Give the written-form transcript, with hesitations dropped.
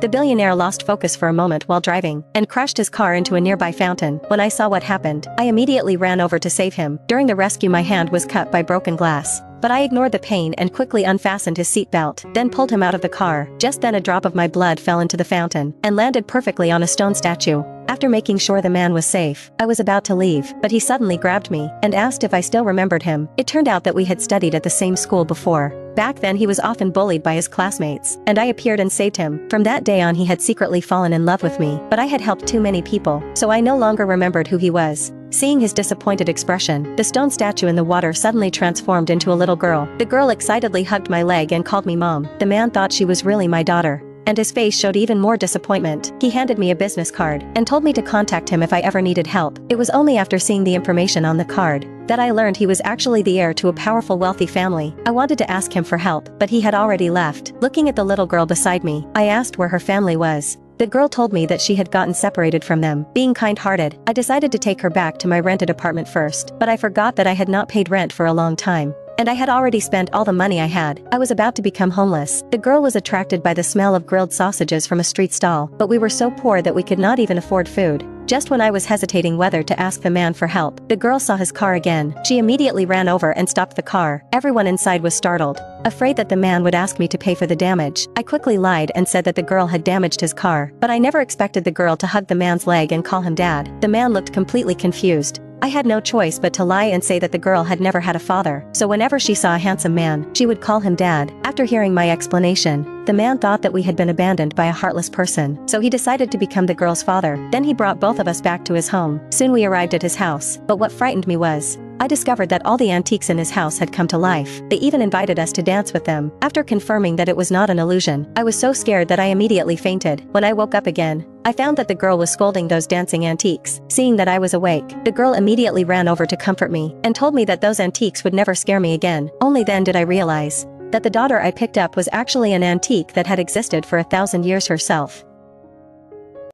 The billionaire lost focus for a moment while driving and crashed his car into a nearby fountain. When I saw what happened, I immediately ran over to save him. During the rescue, my hand was cut by broken glass, but I ignored the pain and quickly unfastened his seatbelt, then pulled him out of the car. Just then a drop of my blood fell into the fountain and landed perfectly on a stone statue. After making sure the man was safe, I was about to leave, but he suddenly grabbed me and asked if I still remembered him. It turned out that we had studied at the same school before. Back then he was often bullied by his classmates, and I appeared and saved him. From that day on he had secretly fallen in love with me, but I had helped too many people, so I no longer remembered who he was. Seeing his disappointed expression, the stone statue in the water suddenly transformed into a little girl. The girl excitedly hugged my leg and called me mom. The man thought she was really my daughter, and his face showed even more disappointment. He handed me a business card and told me to contact him if I ever needed help. It was only after seeing the information on the card that I learned he was actually the heir to a powerful wealthy family. I wanted to ask him for help, but he had already left. Looking at the little girl beside me, I asked where her family was. The girl told me that she had gotten separated from them. Being kind-hearted, I decided to take her back to my rented apartment first, but I forgot that I had not paid rent for a long time, and I had already spent all the money I had. I was about to become homeless. The girl was attracted by the smell of grilled sausages from a street stall, but we were so poor that we could not even afford food. Just when I was hesitating whether to ask the man for help, the girl saw his car again. She immediately ran over and stopped the car. Everyone inside was startled, afraid that the man would ask me to pay for the damage. I quickly lied and said that the girl had damaged his car, but I never expected the girl to hug the man's leg and call him dad. The man looked completely confused. I had no choice but to lie and say that the girl had never had a father, so whenever she saw a handsome man, she would call him dad. After hearing my explanation, the man thought that we had been abandoned by a heartless person, so he decided to become the girl's father. Then he brought both of us back to his home. Soon we arrived at his house, but what frightened me was, I discovered that all the antiques in his house had come to life. They even invited us to dance with them. After confirming that it was not an illusion, I was so scared that I immediately fainted. When I woke up again, I found that the girl was scolding those dancing antiques. Seeing that I was awake, the girl immediately ran over to comfort me and told me that those antiques would never scare me again. Only then did I realize that the daughter I picked up was actually an antique that had existed for 1,000 years herself.